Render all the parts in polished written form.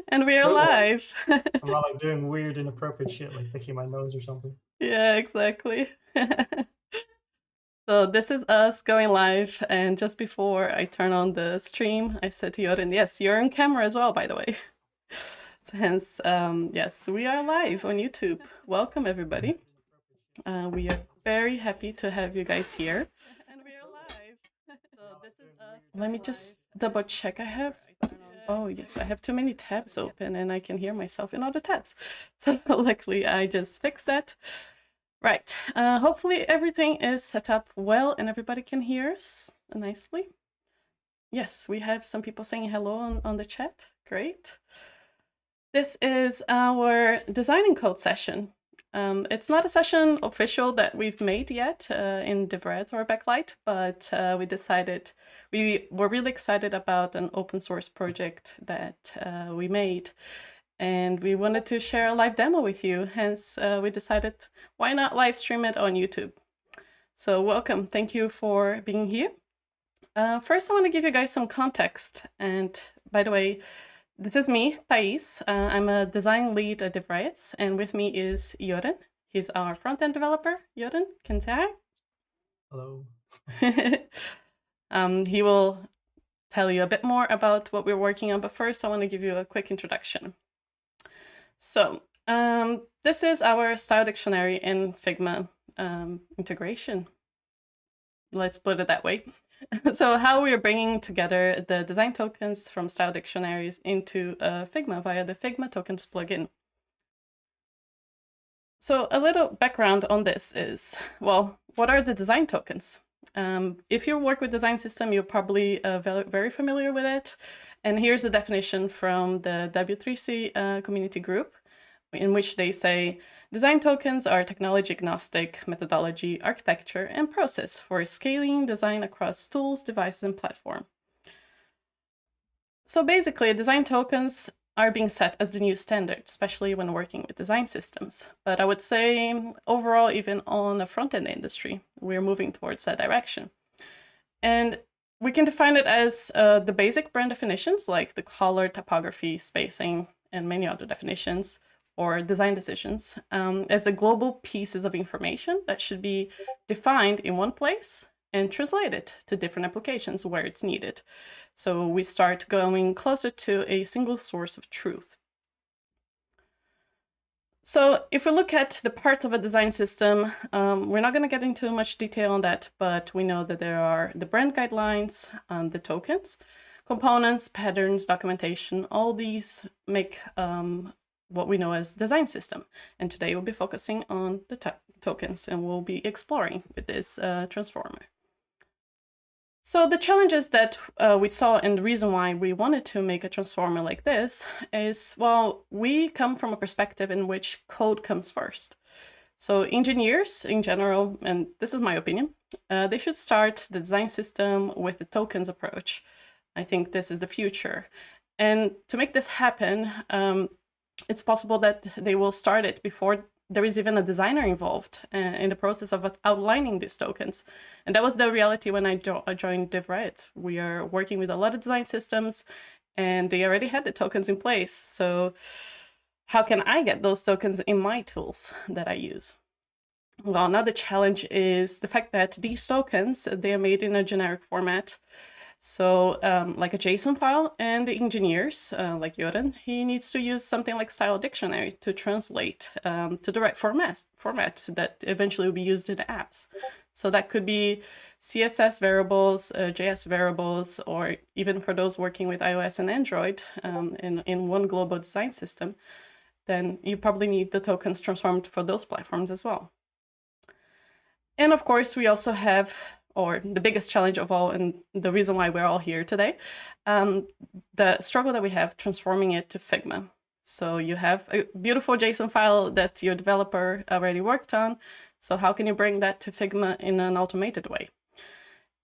And we are Cool. live. I'm not like doing weird, inappropriate shit like picking my nose or something. Yeah, exactly. So this is us going live, and just before I turn on the stream, I said to Yorin, yes, you're on camera as well, by the way. So hence, yes, we are live on YouTube. Welcome, everybody. We are very happy to have you guys here. And we are live. So this is us. Let me just double check. Oh yes, I have too many tabs open and I can hear myself in all the tabs. So luckily I just fixed that. Right, hopefully everything is set up well and everybody can hear us nicely. Yes, we have some people saying hello on the chat, great. This is our designing code session. It's not a session official that we've made yet in DevReds or Backlight, but we were really excited about an open source project that we made. And we wanted to share a live demo with you. Hence, we decided, why not live stream it on YouTube? So welcome, thank you for being here. First, I want to give you guys some context. And by the way, this is me, Thais. I'm a design lead at DevRights, and with me is Joren. He's our front-end developer. Joren, can you say hi? Hello. He will tell you a bit more about what we're working on, but first I want to give you a quick introduction. So this is our Style-Dictionary in Figma integration. Let's put it that way. So how we are bringing together the design tokens from style dictionaries into Figma via the Figma Tokens plugin. So a little background on this is, well, what are the design tokens? If you work with design system, you're probably very familiar with it. And here's a definition from the W3C community group, in which they say, design tokens are technology-agnostic methodology, architecture, and process for scaling design across tools, devices, and platform. So basically, design tokens are being set as the new standard, especially when working with design systems. But I would say, overall, even on the front-end industry, we're moving towards that direction. And we can define it as the basic brand definitions, like the color, typography, spacing, and many other definitions, or design decisions, as the global pieces of information that should be defined in one place and translated to different applications where it's needed. So we start going closer to a single source of truth. So if we look at the parts of a design system, we're not going to get into much detail on that, but we know that there are the brand guidelines, the tokens, components, patterns, documentation. All these make what we know as design system. And today we'll be focusing on the tokens, and we'll be exploring with this transformer. So the challenges that we saw, and the reason why we wanted to make a transformer like this is, well, we come from a perspective in which code comes first. So engineers in general, and this is my opinion, they should start the design system with the tokens approach. I think this is the future. And to make this happen, it's possible that they will start it before there is even a designer involved in the process of outlining these tokens. And that was the reality when I joined DevRights. We are working with a lot of design systems, and they already had the tokens in place. So how can I get those tokens in my tools that I use? Well, another challenge is the fact that these tokens, they are made in a generic format. So like a JSON file, and the engineers, like Joren, he needs to use something like Style-Dictionary to translate to the right format that eventually will be used in the apps. So that could be CSS variables, JS variables, or even for those working with iOS and Android in one global design system, then you probably need the tokens transformed for those platforms as well. And of course, we also have, or the biggest challenge of all, and the reason why we're all here today, the struggle that we have transforming it to Figma. So you have a beautiful JSON file that your developer already worked on. So how can you bring that to Figma in an automated way?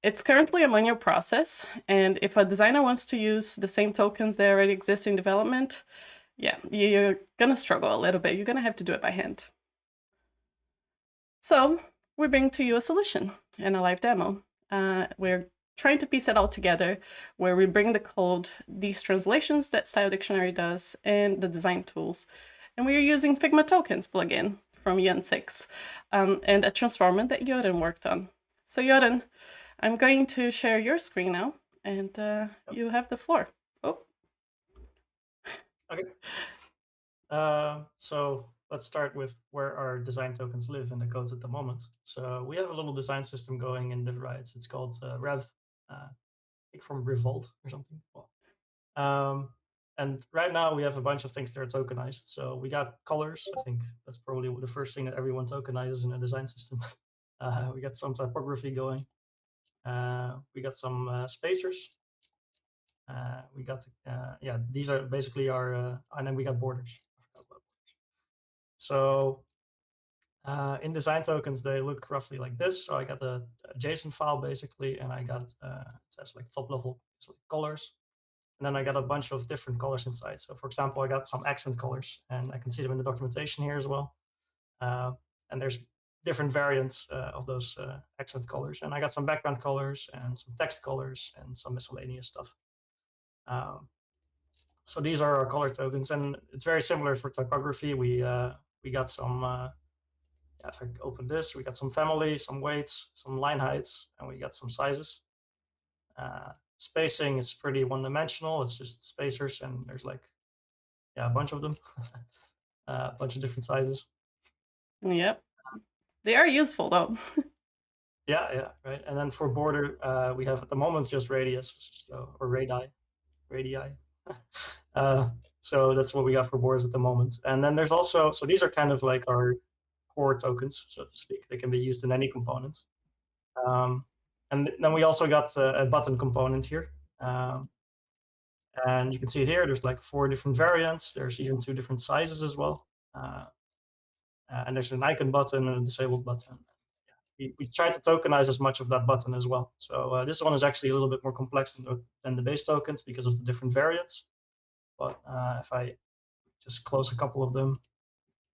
It's currently a manual process. And if a designer wants to use the same tokens that already exist in development, yeah, you're going to struggle a little bit. You're going to have to do it by hand. So we bring to you a solution in a live demo. We're trying to piece it all together, where we bring the code, these translations that Style-Dictionary does, and the design tools. And we are using Figma Tokens plugin from Yen 6, and a transformer that Joden worked on. So Joden, I'm going to share your screen now, and you have the floor. Oh. Okay. So let's start with where our design tokens live in the code at the moment. So we have a little design system going in the right. It's called Rev, I think from Revolt or something. Well, and right now we have a bunch of things that are tokenized. So we got colors. I think that's probably the first thing that everyone tokenizes in a design system. We got some typography going. We got some spacers. We got, yeah, these are basically our, and then we got borders. I forgot about borders. So in design tokens, they look roughly like this. So I got a JSON file basically, and I got, it says like top level colors. And then I got a bunch of different colors inside. So for example, I got some accent colors, and I can see them in the documentation here as well. And there's different variants of those accent colors. And I got some background colors and some text colors and some miscellaneous stuff. So these are our color tokens, and it's very similar for typography. We got some, if I open this, we got some family, some weights, some line heights, and we got some sizes. Spacing is pretty one-dimensional. It's just spacers, and there's like, yeah, a bunch of them, a bunch of different sizes. Yep, they are useful though. Yeah, right. And then for border, we have at the moment just radius, so, or radii. So that's what we got for borders at the moment. And then there's also, so these are kind of like our core tokens, so to speak. They can be used in any component. And then we also got a button component here. And you can see it here, there's like 4 different variants. There's even 2 different sizes as well. And there's an icon button and a disabled button. We try to tokenize as much of that button as well. So this one is actually a little bit more complex than the base tokens because of the different variants. But if I just close a couple of them,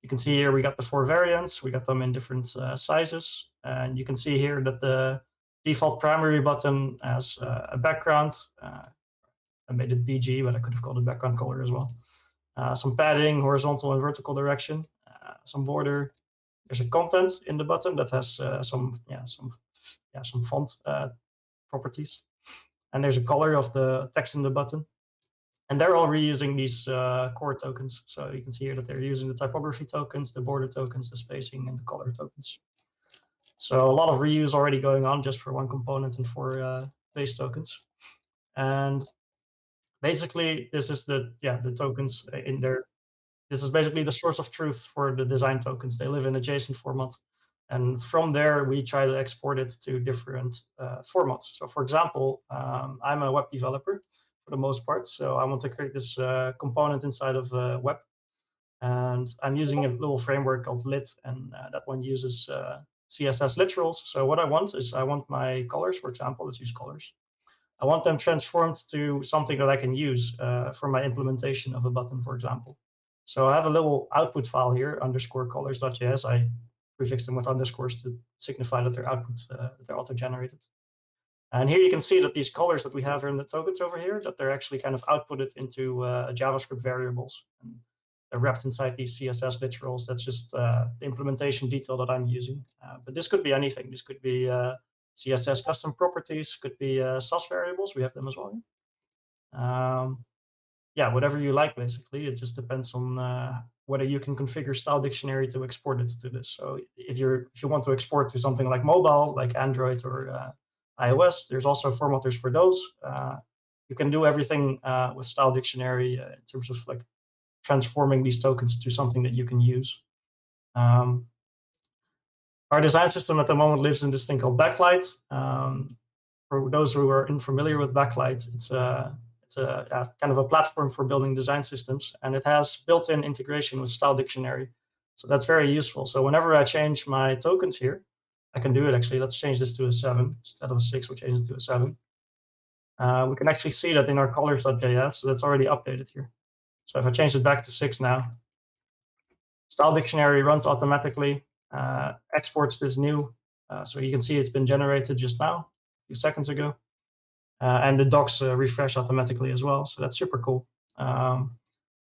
you can see here we got the 4 variants. We got them in different sizes. And you can see here that the default primary button has a background. I made it BG, but I could have called it background color as well. Some padding, horizontal and vertical direction, some border. There's a content in the button that has some font properties. And there's a color of the text in the button. And they're all reusing these core tokens. So you can see here that they're using the typography tokens, the border tokens, the spacing, and the color tokens. So a lot of reuse already going on just for one component and for base tokens. And basically, this is the tokens in there. This is basically the source of truth for the design tokens. They live in a JSON format. And from there, we try to export it to different formats. So for example, I'm a web developer for the most part. So I want to create this component inside of web. And I'm using a little framework called lit, and that one uses CSS literals. So what I want is I want my colors, for example, let's use colors. I want them transformed to something that I can use for my implementation of a button, for example. So I have a little output file here, underscore colors.js. I prefix them with underscores to signify that they're outputs, they're auto-generated. And here you can see that these colors that we have here in the tokens over here, that they're actually kind of outputted into JavaScript variables. And they're wrapped inside these CSS literals. That's just the implementation detail that I'm using. But this could be anything. This could be CSS custom properties, could be SAS variables. We have them as well. Yeah, whatever you like, basically. It just depends on whether you can configure Style-Dictionary to export it to this. So if you want to export to something like mobile, like Android or iOS, there's also formatters for those. You can do everything with Style-Dictionary in terms of like transforming these tokens to something that you can use. Our design system at the moment lives in this thing called Backlight. For those who are unfamiliar with Backlight, it's a kind of a platform for building design systems, and it has built-in integration with Style-Dictionary. So that's very useful. So whenever I change my tokens here, I can do it actually. Let's change this to a 7 instead of a 6. We'll change it to a 7. We can actually see that in our colors.js, so that's already updated here. So if I change it back to 6 now, Style-Dictionary runs automatically, exports this new. So you can see it's been generated just now, a few seconds ago. and the docs refresh automatically as well. So that's super cool.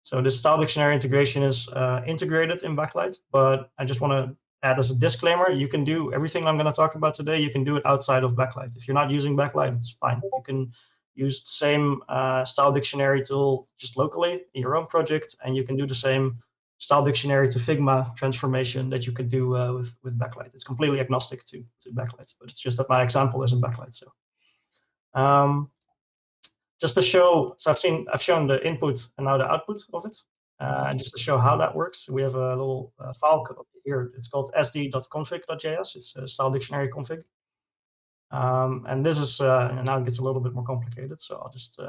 So this style dictionary integration is integrated in Backlight, but I just want to add as a disclaimer, you can do everything I'm going to talk about today, you can do it outside of Backlight. If you're not using Backlight, it's fine. You can use the same style dictionary tool just locally in your own project, and you can do the same style dictionary to Figma transformation that you could do with Backlight. It's completely agnostic to Backlight, but it's just that my example is in Backlight. So just to show, so I've shown the input and now the output of it. And just to show how that works, we have a little file here. It's called sd.config.js. It's a style dictionary config. And this is, and now it gets a little bit more complicated. So I'll just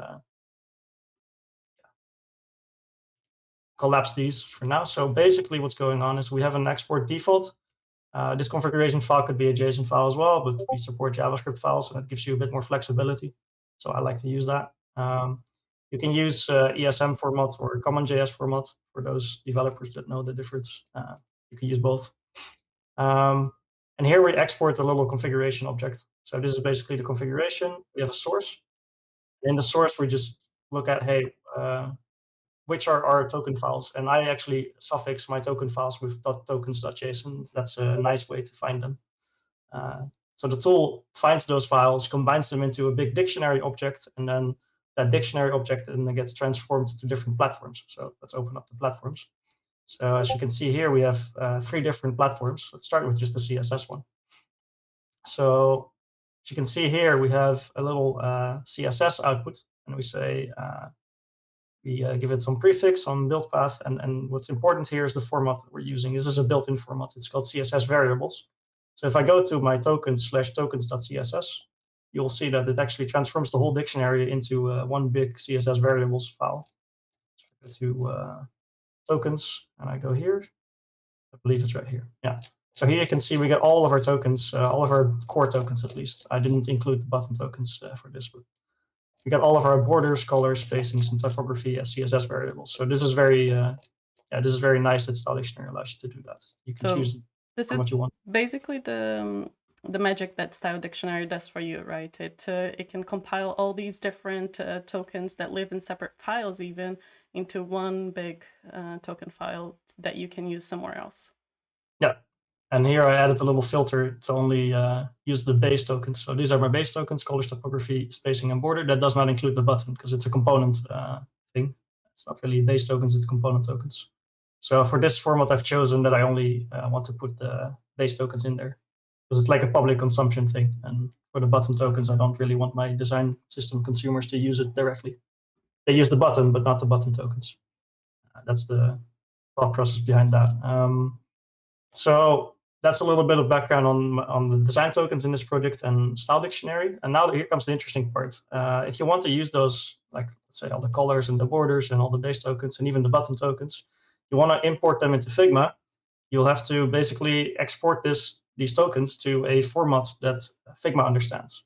collapse these for now. So basically what's going on is we have an export default. This configuration file could be a JSON file as well, but we support JavaScript files, and that gives you a bit more flexibility. So I like to use that. You can use ESM format or CommonJS format for those developers that know the difference. You can use both. And here we export a little configuration object. So this is basically the configuration. We have a source. In the source, we just look at, hey, which are our token files. And I actually suffix my token files with .tokens.json. That's a nice way to find them. So the tool finds those files, combines them into a big dictionary object, and then that dictionary object then gets transformed to different platforms. So let's open up the platforms. So as you can see here, we have 3 different platforms. Let's start with just the CSS one. So as you can see here, we have a little CSS output, and we say, we give it some prefix, some build path, and what's important here is the format that we're using. This is a built-in format. It's called CSS variables. So if I go to my tokens/tokens.css, you'll see that it actually transforms the whole dictionary into one big CSS variables file. So I go to tokens, and I go here. I believe it's right here. Yeah. So here you can see we get all of our tokens, all of our core tokens at least. I didn't include the button tokens for this, but we got all of our borders, colors, spacings, and typography as CSS variables. So this is very, this is very nice that Style Dictionary allows you to do that. You can choose this how much you want. Basically the magic that Style Dictionary does for you, right? It can compile all these different tokens that live in separate files even into one big token file that you can use somewhere else. Yeah. And here I added a little filter to only use the base tokens. So these are my base tokens: colors, typography, spacing, and border. That does not include the button because it's a component thing. It's not really base tokens, it's component tokens. So for this format, I've chosen that I only want to put the base tokens in there because it's like a public consumption thing. And for the button tokens, I don't really want my design system consumers to use it directly. They use the button, but not the button tokens. That's the thought process behind that. So that's a little bit of background on the design tokens in this project and Style Dictionary. And now here comes the interesting part. If you want to use those, like let's say all the colors and the borders and all the base tokens and even the button tokens, you want to import them into Figma, you'll have to basically export these tokens to a format that Figma understands.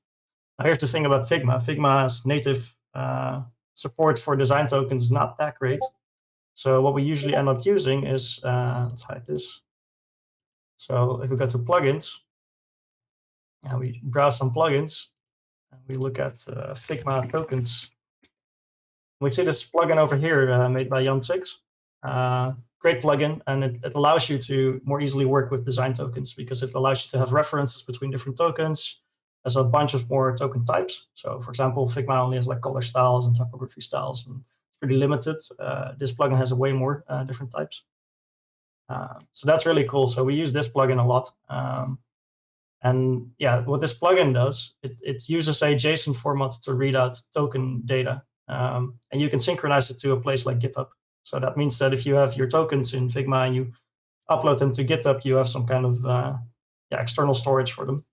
Now here's the thing about Figma. Figma's native support for design tokens is not that great. So what we usually end up using is, let's hide this. So if we go to plugins, and we browse some plugins, and we look at Figma Tokens, we see this plugin over here made by Jan Six. Great plugin, and it allows you to more easily work with design tokens because it allows you to have references between different tokens. There's a bunch of more token types. So for example, Figma only has like color styles and typography styles, and it's pretty limited. This plugin has way more different types. So that's really cool. So we use this plugin a lot. And yeah, what this plugin does, it uses a JSON format to read out token data. And you can synchronize it to a place like GitHub. So that means that if you have your tokens in Figma and you upload them to GitHub, you have some kind of external storage for them.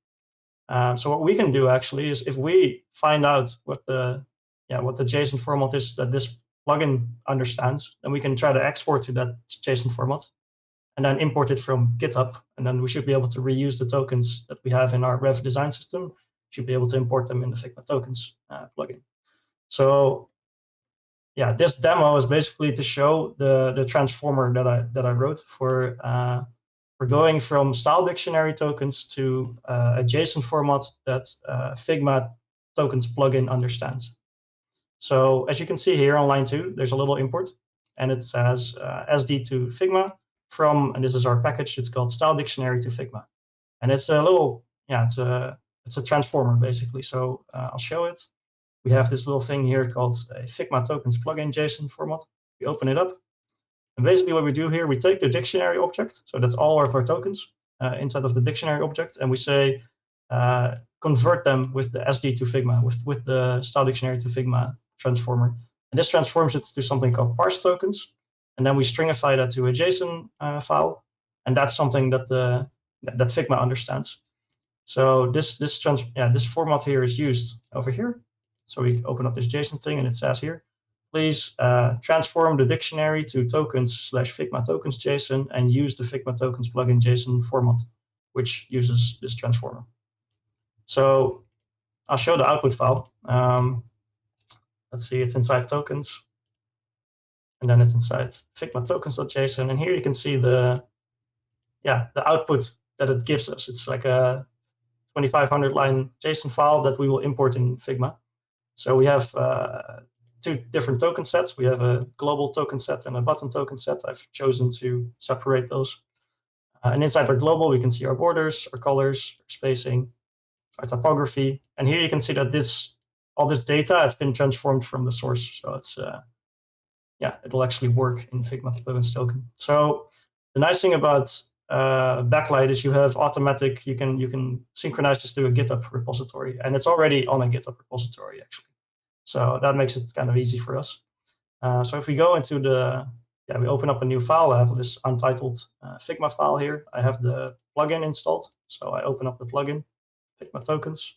So what we can do actually is if we find out what the JSON format is that this plugin understands, then we can try to export to that JSON format and then import it from GitHub. And then we should be able to reuse the tokens that we have in our Rev design system. Should be able to import them in the Figma Tokens plugin. So yeah, this demo is basically to show the transformer that I wrote for going from Style Dictionary tokens to a JSON format that Figma Tokens plugin understands. So as you can see here on line 2, there's a little import, and it says SD to Figma from, and this is our package, it's called Style-Dictionary to Figma. And it's a little, yeah, it's a transformer basically. So I'll show it. We have this little thing here called a Figma Tokens plugin JSON format. We open it up. And basically what we do here, we take the dictionary object, so that's all of our tokens inside of the dictionary object, and we say convert them with the SD to Figma, with the style dictionary to Figma transformer. And this transforms it to something called parse tokens, and then we stringify that to a JSON file, and that's something that that Figma understands. So this format here is used over here. So we open up this JSON thing, and it says here, please transform the dictionary to tokens/Figma tokens JSON and use the Figma tokens plugin JSON format, which uses this transformer. So I'll show the output file. Let's see, it's inside tokens, and then it's inside Figma tokens.json. And here you can see the output that it gives us. It's like a 2,500 line JSON file that we will import in Figma. So we have two different token sets. We have a global token set and a button token set. I've chosen to separate those. And inside our global, we can see our borders, our colors, our spacing, our typography. And here you can see that all this data has been transformed from the source. So it's, it will actually work in Figma plugins token. So the nice thing about backlight is you have automatic, you can synchronize this to a GitHub repository, and it's already on a GitHub repository actually. So that makes it kind of easy for us. So if we go into we open up a new file, I have this untitled Figma file here. I have the plugin installed. So I open up the plugin, Figma tokens.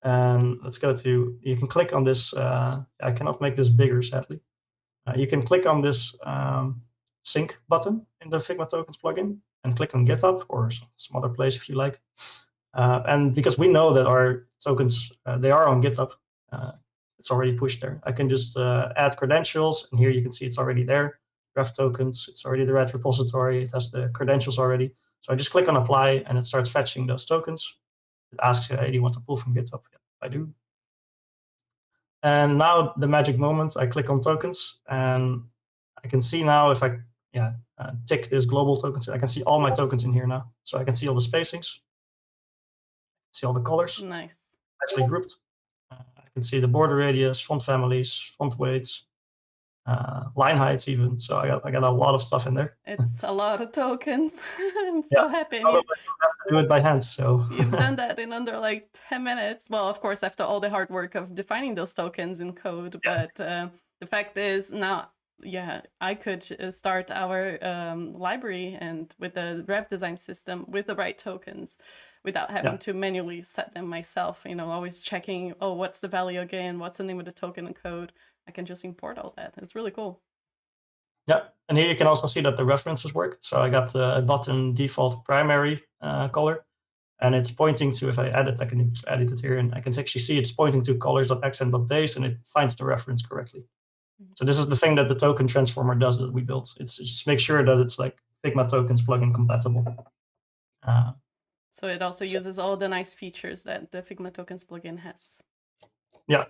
And let's go to, you can click on this, I cannot make this bigger sadly. You can click on this sync button in the Figma tokens plugin and click on GitHub or some other place if you like. And because we know that our tokens, they are on GitHub, it's already pushed there. I can just add credentials, and here you can see it's already there. Ref tokens, it's already the right repository. It has the credentials already. So I just click on apply, and it starts fetching those tokens. It asks, hey, do you want to pull from GitHub? Yeah, I do. And now the magic moment, I click on tokens, and I can see now if I tick this global tokens, I can see all my tokens in here now. So I can see all the spacings, see all the colors. Nice. Actually grouped. I can see the border radius, font families, font weights, line heights even. So I got a lot of stuff in there. It's a lot of tokens. I'm so happy. I don't have to do it by hand. So you've done that in under like 10 minutes. Well, of course, after all the hard work of defining those tokens in code. But the fact is now, I could start our library and with the rev design system with the right tokens without having to manually set them myself, always checking, oh, what's the value again? What's the name of the token in code? I can just import all that. It's really cool. Yeah, and here you can also see that the references work. So I got a button default primary color, and it's pointing to, if I edit, I can edit it here, and I can actually see it's pointing to colors.accent.base, and it finds the reference correctly. So this is the thing that the token transformer does that we built. It's just make sure that it's like Figma tokens plugin compatible. So it also uses all the nice features that the Figma tokens plugin has. Yeah,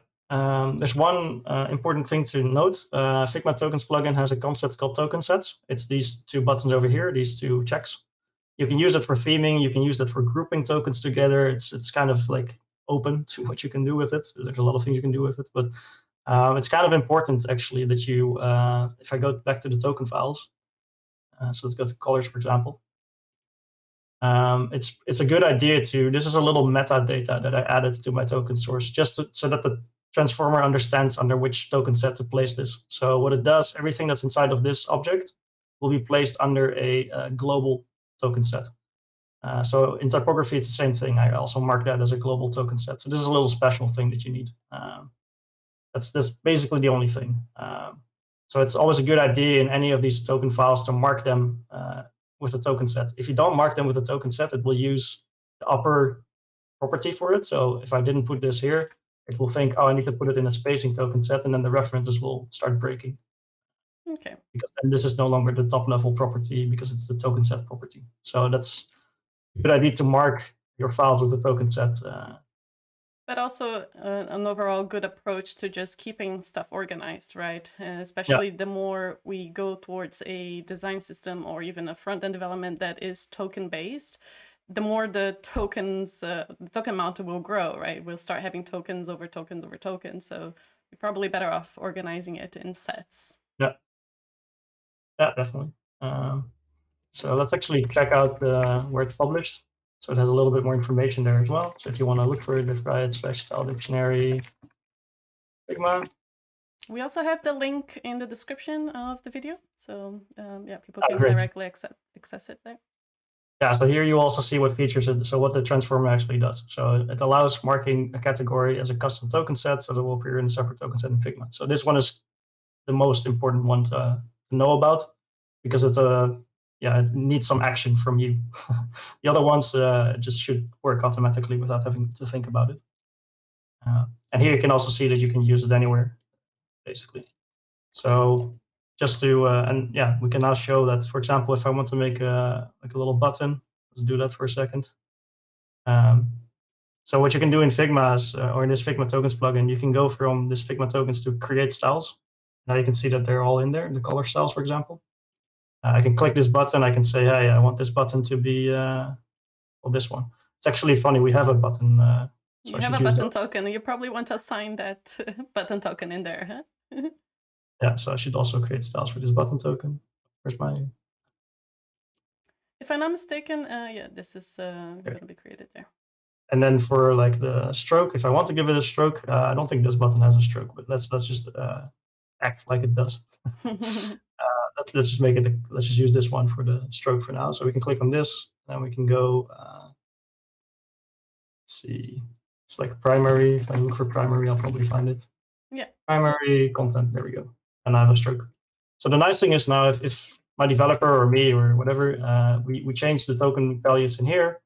there's one important thing to note. Figma tokens plugin has a concept called token sets. It's these two buttons over here, these two checks. You can use it for theming. You can use that for grouping tokens together. It's kind of like open to what you can do with it. There's a lot of things you can do with it, but it's kind of important actually that you, if I go back to the token files, so let's go to colors, for example. It's a good idea to, this is a little metadata that I added to my token source, just so that the transformer understands under which token set to place this. So what it does, everything that's inside of this object will be placed under a global token set. So in typography, it's the same thing. I also mark that as a global token set. So this is a little special thing that you need. That's basically the only thing. So it's always a good idea in any of these token files to mark them with a token set. If you don't mark them with a token set, it will use the upper property for it. So if I didn't put this here, it will think, oh, I need to put it in a spacing token set, and then the references will start breaking. Okay. Because then this is no longer the top level property because it's the token set property. So that's a good idea to mark your files with the token set But also an overall good approach to just keeping stuff organized, right? Yeah, Especially the more we go towards a design system or even a front-end development that is token-based, the more the tokens, the token amount will grow, right? We'll start having tokens over tokens over tokens. So you're probably better off organizing it in sets. yeah, yeah, definitely. So let's actually check out where it's published. So it has a little bit more information there as well. So if you want to look for it, just write /Style-Dictionary Figma. We also have the link in the description of the video. So yeah, people Ah, can great. directly access it there. Yeah, so here you also see what features it, so what the transformer actually does. So it allows marking a category as a custom token set, so that will appear in a separate token set in Figma. So this one is the most important one to know about, because it's it needs some action from you. The other ones just should work automatically without having to think about it. And here you can also see that you can use it anywhere, basically. So just to, and yeah, we can now show that, for example, if I want to make like a little button, let's do that for a second. Um, so what you can do in Figma is, or in this Figma Tokens plugin, you can go from this Figma Tokens to create styles. Now you can see that they're all in there, the color styles, for example. I can click this button. I can say, hey, I want this button to be, well, this one. It's actually funny. We have a button. So You I have should a use button that. token. You probably want to assign that button token in there, huh? Yeah, so I should also create styles for this button token. Where's my, If I'm not mistaken, yeah, this is there. going to be created there. And then for like the stroke, if I want to give it a stroke, I don't think this button has a stroke, but let's just act like it does. Let's just make it. Let's just use this one for the stroke for now. So we can click on this, and then we can go. Let's see. It's like primary. If I look for primary, I'll probably find it. Yeah. Primary content. There we go. And I have a stroke. So the nice thing is now, if my developer or me or whatever, we change the token values in here,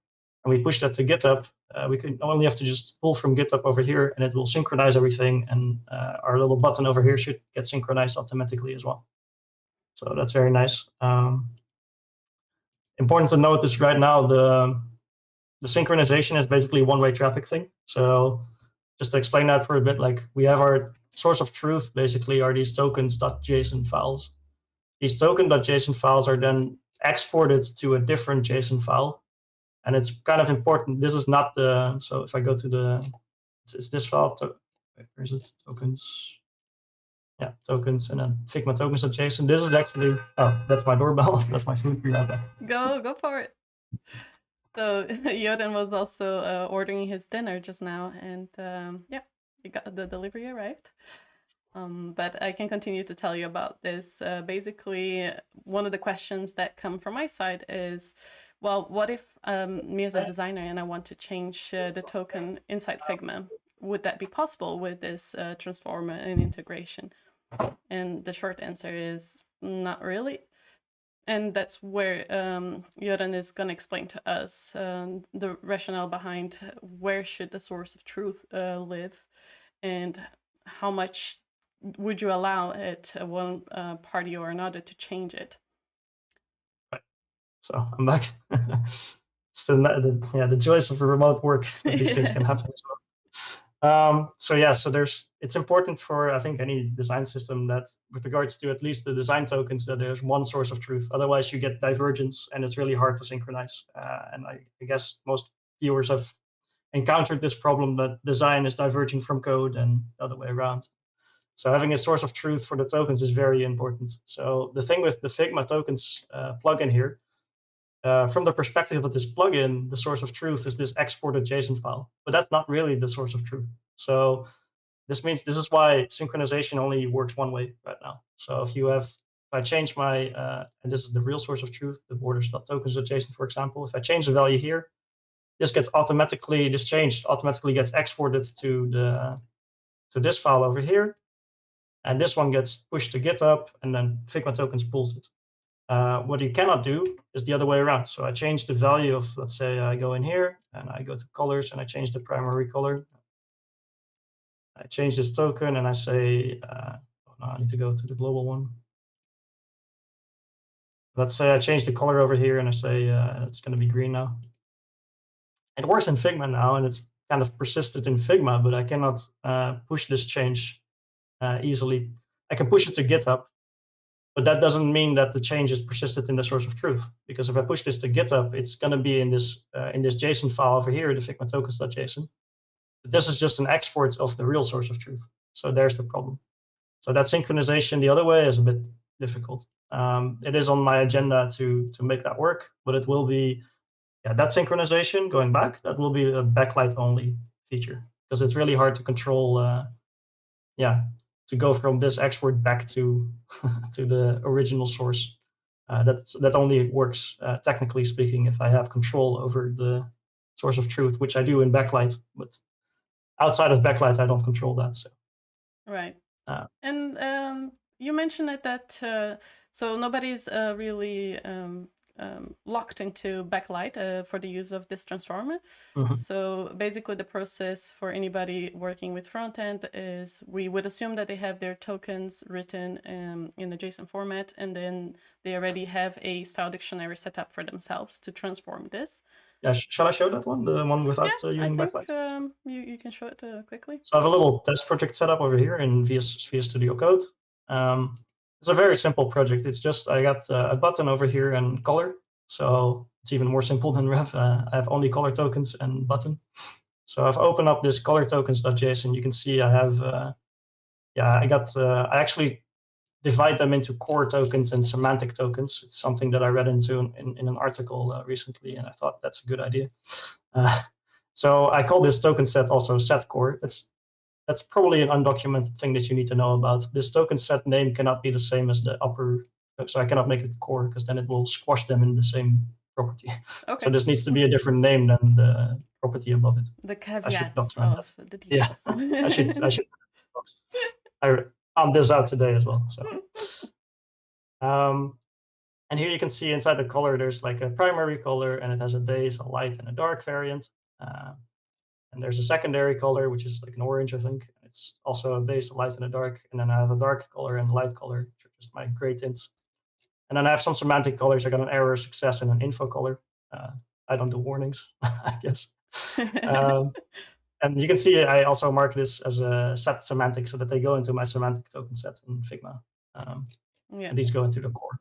and we push that to GitHub, we can only have to just pull from GitHub over here, and it will synchronize everything, and our little button over here should get synchronized automatically as well. So that's very nice. Important to note is right now the synchronization is basically one-way traffic thing. So just to explain that for a bit, like we have our source of truth basically are these tokens.json files. These token.json files are then exported to a different JSON file. And it's kind of important. This is not the, so if I go to the, it's this file, where is it? Tokens. Yeah, tokens, and then Figma tokens.json. This is actually, oh, that's my doorbell. That's my food. Be right back. Go for it. So Yoden was also ordering his dinner just now, and yeah, the delivery arrived. But I can continue to tell you about this. Basically, one of the questions that come from my side is, well, what if me as a designer and I want to change the token inside Figma? Would that be possible with this transformer and integration? And the short answer is not really. And that's where Joran is going to explain to us the rationale behind where should the source of truth live, and how much would you allow it, one party or another, to change it. Right. So I'm back. It's the joys of remote work. These things can happen as well. So yeah, so it's important for, I think, any design system that with regards to at least the design tokens, that there's one source of truth. Otherwise you get divergence and it's really hard to synchronize. And I guess most viewers have encountered this problem, that design is diverging from code and the other way around. So having a source of truth for the tokens is very important. So the thing with the Figma Tokens plugin here, from the perspective of this plugin, the source of truth is this exported JSON file, but that's not really the source of truth. So this is why synchronization only works one way right now. So if I change my, and this is the real source of truth, the borders.tokens.json, for example, if I change the value here, this change automatically gets exported to this file over here. And this one gets pushed to GitHub, and then Figma Tokens pulls it. What you cannot do is the other way around. So I change the value of, let's say I go in here and I go to colors and I change the primary color. I change this token and I say, oh no, I need to go to the global one. Let's say I change the color over here and I say it's going to be green now. It works in Figma now, and it's kind of persisted in Figma, but I cannot push this change easily. I can push it to GitHub, but that doesn't mean that the change is persisted in the source of truth. Because if I push this to GitHub, it's going to be in this JSON file over here, the Figma tokens.json. But this is just an export of the real source of truth. So there's the problem. So that synchronization the other way is a bit difficult. It is on my agenda to make that work, but it will be, yeah, that synchronization going back, that will be a backlight only feature, because it's really hard to control, yeah, to go from this export back to to the original source. That only works, technically speaking, if I have control over the source of truth, which I do in backlight, but outside of backlight, I don't control that. So, Right. uh, And you mentioned it that so nobody's really locked into backlight for the use of this transformer. mhm. So basically the process for anybody working with front end is we would assume that they have their tokens written in a JSON format, and then they already have a style dictionary set up for themselves to transform this. Yeah, shall I show that one, the one without I using think backlight? you can show it quickly. So I have a little test project set up over here in VS Studio Code. It's a very simple project. It's just I got a button over here and color. So it's even more simple than Rev. I have only color tokens and button. So I've opened up this color tokens.json. You can see I have, yeah, I actually divide them into core tokens and semantic tokens. It's something that I read into in an article recently, and I thought that's a good idea. Uh, so I call this token set also set core. That's probably an undocumented thing that you need to know about. This token set name cannot be the same as the upper, so I cannot make it core because then it will squash them in the same property. Okay. So this needs to be a different name than the property above it. The I should caveats document of that. the Yeah, details. I should. I found this out today as well. So, and here you can see inside the color, there's like a primary color, and it has a base, a light, and a dark variant. And there's a secondary color, which is like an orange, I think. It's also a base, a light, and a dark. And then I have a dark color and a light color, which are just my gray tints. And then I have some semantic colors. I got an error, success, and an info color. I don't do warnings, I guess. And you can see I also mark this as a set semantic so that they go into my semantic token set in Figma. Yeah. And these go into the core.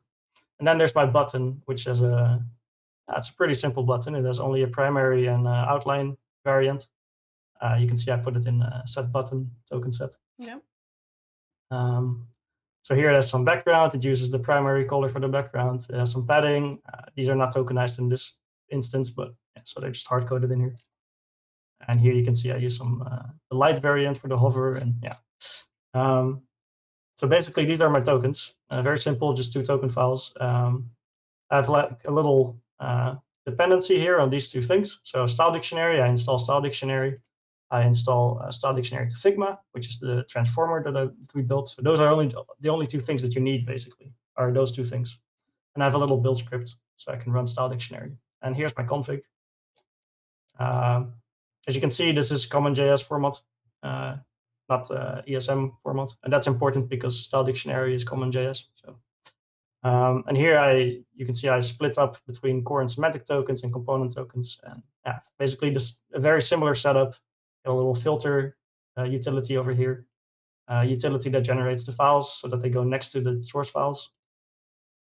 And then there's my button, which is it's a pretty simple button. It has only a primary and outline variant. You can see I put it in set button token set. Yeah. So here it has some background. It uses the primary color for the background. It has some padding. These are not tokenized in this instance, but yeah, so they're just hard coded in here. And here you can see I use some the light variant for the hover, and yeah. So basically, these are my tokens. Very simple, just 2 token files. I have like a little dependency here on these 2 things. So Style-Dictionary, I install Style-Dictionary. I install Style-Dictionary to Figma, which is the transformer that we built. So those are the only 2 things that you need, basically, are those 2 things. And I have a little build script, so I can run Style-Dictionary. And here's my config. As you can see, this is CommonJS format, not ESM format. And that's important because Style-Dictionary is CommonJS. So. And here you can see I split up between core and semantic tokens and component tokens. And yeah, basically just a very similar setup. A little filter utility over here, utility that generates the files so that they go next to the source files.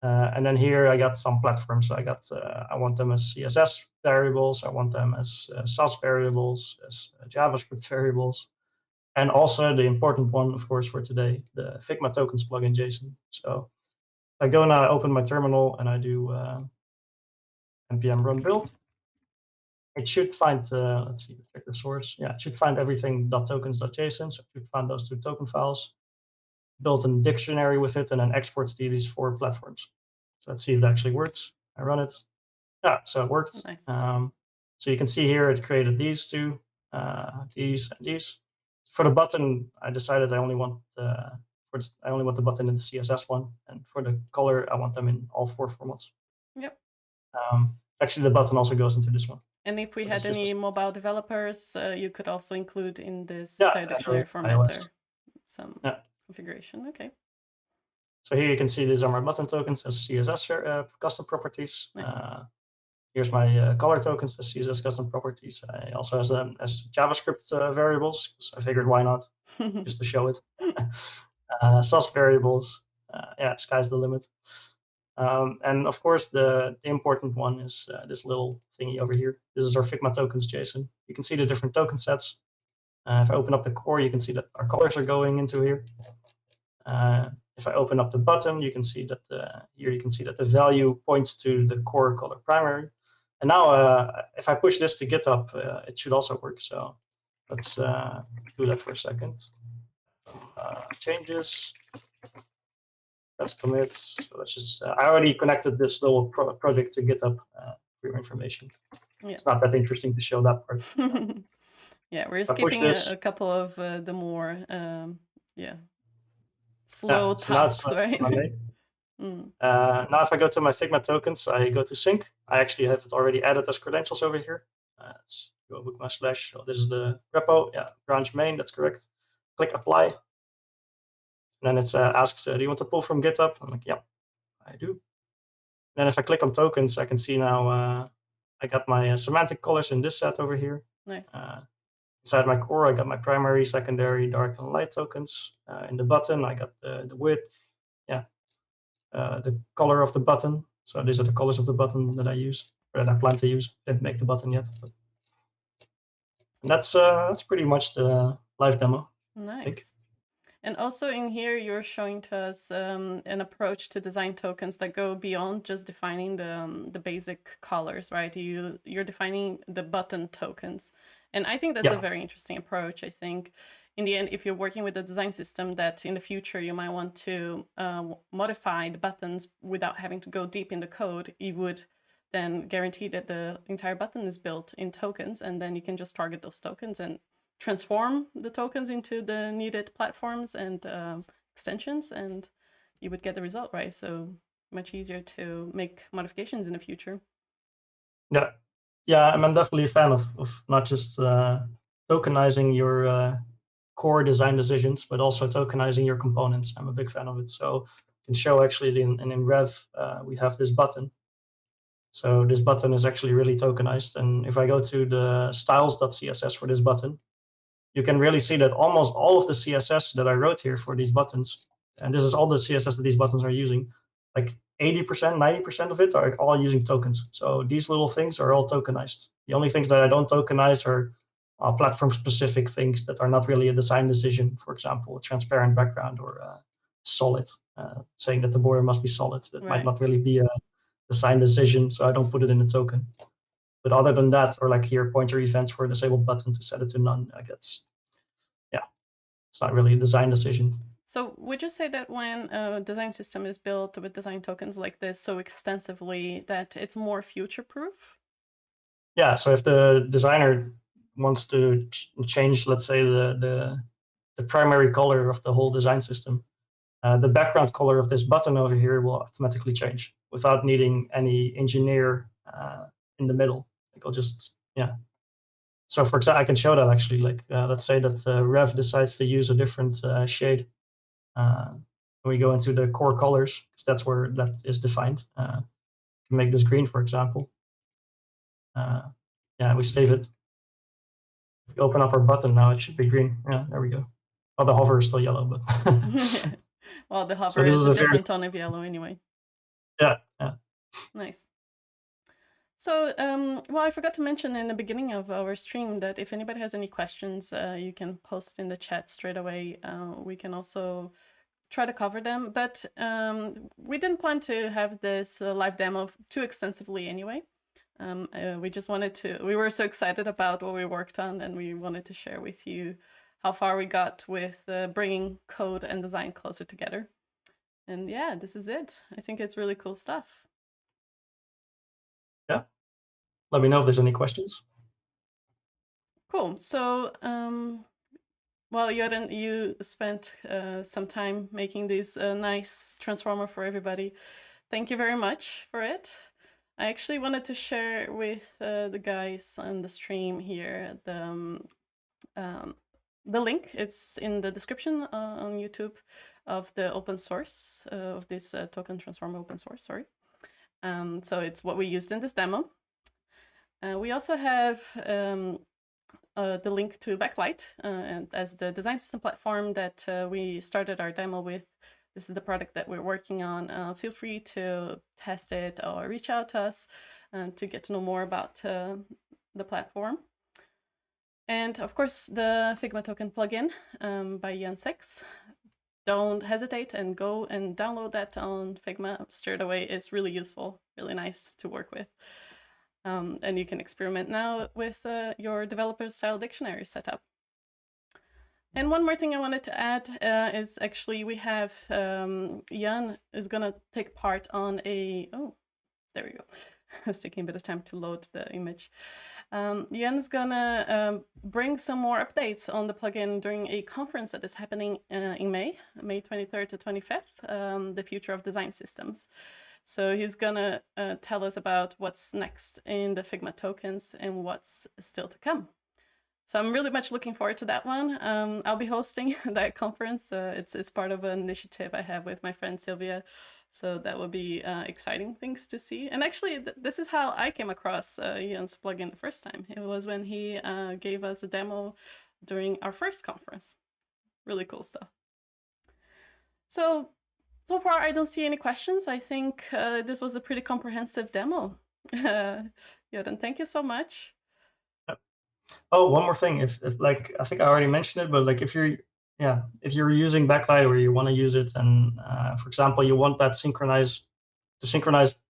And then here I got some platforms. So I want them as CSS variables. I want them as SAS variables, as JavaScript variables. And also the important one, of course, for today, the Figma Tokens plugin JSON. So I go now, I open my terminal, and I do npm run build. It should find, let's see, check the source. Yeah, it should find everything .tokens.json. So it should find those 2 token files, build a dictionary with it, and then exports to these 4 platforms. So let's see if it actually works. I run it. Yeah, so it worked. Nice. So you can see here it created these 2, these and these. For the button, I decided I only want the button in the CSS one, and for the color, I want them in all 4 formats. Yep. Actually, the button also goes into this one. And if we had any mobile developers, you could also include in this Style-Dictionary format there some configuration. Okay. So here you can see these are my button tokens as CSS custom properties. Nice. Here's my color tokens as CSS custom properties. I also has them as JavaScript variables, because I figured why not, just to show it. Source variables, yeah, sky's the limit. And of course, the important one is this little thingy over here. This is our Figma Tokens JSON. You can see the different token sets. If I open up the core, you can see that our colors are going into here. If I open up the button, you can see that here you can see that the value points to the core color primary. And now, if I push this to GitHub, it should also work. So let's do that for a second. Changes, press commits. So let's just, I already connected this little project to GitHub for your information. Yeah. It's not that interesting to show that part. Yeah, we're If I push skipping this, a couple of the more, yeah, slow so now it's tasks, right? now if I go to my Figma tokens, I go to sync. I actually have it already added as credentials over here. Let's go bookmark slash. So this is the repo. Yeah, branch main. That's correct. Click apply. And then it asks, do you want to pull from GitHub? I'm like, yeah, I do. And then if I click on tokens, I can see now I got my semantic colors in this set over here. Nice. Inside my core, I got my primary, secondary, dark, and light tokens. In the button, I got the width. Yeah. The color of the button. So these are the colors of the button that I use, or that I plan to use. Didn't make the button yet, but and that's pretty much the live demo. Nice. And also in here, you're showing to us an approach to design tokens that go beyond just defining the basic colors, right? You're defining the button tokens. And I think that's a very interesting approach. I think in the end, if you're working with a design system that in the future you might want to modify the buttons without having to go deep in the code, you would then guarantee that the entire button is built in tokens, and then you can just target those tokens and transform the tokens into the needed platforms and extensions, and you would get the result, right? So much easier to make modifications in the future. Yeah, I'm definitely a fan of not just tokenizing your core design decisions, but also tokenizing your components. I'm a big fan of it. So I can show actually in Rev, we have this button. So this button is actually really tokenized. And if I go to the styles.css for this button, you can really see that almost all of the CSS that I wrote here for these buttons, and this is all the CSS that these buttons are using, like 80%, 90% of it are all using tokens. So these little things are all tokenized. The only things that I don't tokenize are platform-specific things that are not really a design decision. For example, a transparent background or solid, saying that the border must be solid. That might not really be a design decision, so I don't put it in a token. But other than that, or like here, pointer events for a disabled button to set it to none, I guess, yeah, it's not really a design decision. So would you say that when a design system is built with design tokens like this so extensively that it's more future-proof? Yeah, so if the designer wants to change, let's say, the primary color of the whole design system, the background color of this button over here will automatically change without needing any engineer in the middle. Like I'll just, yeah. So for example, I can show that actually, like, let's say that Rev decides to use a different shade. We go into the core colors, because that's where that is defined. Make this green, for example. Yeah, we save it. If we open up our button now, it should be green. Yeah, there we go. Oh, the hover is still yellow, but. Well, the hover is a different tone of yellow anyway. Yeah. Nice. So, well, I forgot to mention in the beginning of our stream that if anybody has any questions, you can post in the chat straight away. We can also try to cover them, but we didn't plan to have this live demo too extensively anyway. We just wanted to, we were so excited about what we worked on, and we wanted to share with you how far we got with bringing code and design closer together. And yeah, this is it. I think it's really cool stuff. Yeah. Let me know if there's any questions. Cool. So, well, Jordan, you spent some time making this nice transformer for everybody. Thank you very much for it. I actually wanted to share with the guys on the stream here the link. It's in the description on YouTube of the open source of this token transformer open source. Sorry. So it's what we used in this demo. We also have the link to Backlight and as the design system platform that we started our demo with. This is the product that we're working on. Feel free to test it or reach out to us to get to know more about the platform. And of course, the Figma token plugin by Jan Six. Don't hesitate and go and download that on Figma straight away. It's really useful, really nice to work with. And you can experiment now with your developer's style dictionary setup. And one more thing I wanted to add is actually we have Jan is going to take part on a, oh, there we go. It's taking a bit of time to load the image. Jan is going to bring some more updates on the plugin during a conference that is happening in May 23rd to 25th, the Future of Design Systems. So he's gonna tell us about what's next in the Figma tokens and what's still to come. So I'm really much looking forward to that one. I'll be hosting that conference. It's part of an initiative I have with my friend Sylvia. So that will be exciting things to see. And actually, this is how I came across Jan's plugin the first time. It was when he gave us a demo during our first conference. Really cool stuff. So far, I don't see any questions. I think this was a pretty comprehensive demo. Jordan, thank you so much. Oh, one more thing. If like I think I already mentioned it, but like if you're using Backlight or you want to use it, and for example, you want that synchronized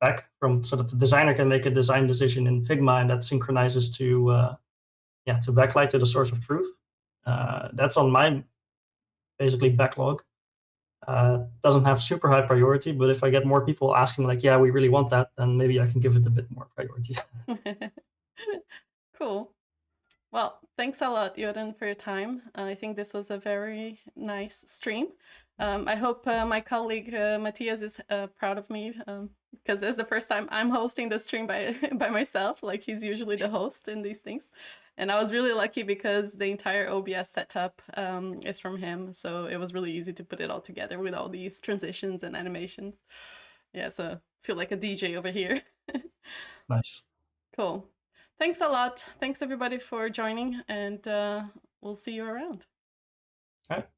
back from so that the designer can make a design decision in Figma, and that synchronizes to Backlight, to the source of truth. That's on my basically backlog. Doesn't have super high priority, but if I get more people asking like, yeah, we really want that, then maybe I can give it a bit more priority. Cool. Well, thanks a lot, Jordan, for your time. I think this was a very nice stream. I hope my colleague Matthias is proud of me because it's the first time I'm hosting the stream by myself. Like he's usually the host in these things. And I was really lucky because the entire OBS setup is from him. So it was really easy to put it all together with all these transitions and animations. Yeah, so I feel like a DJ over here. Nice. Cool. Thanks a lot. Thanks everybody for joining, and we'll see you around. All right.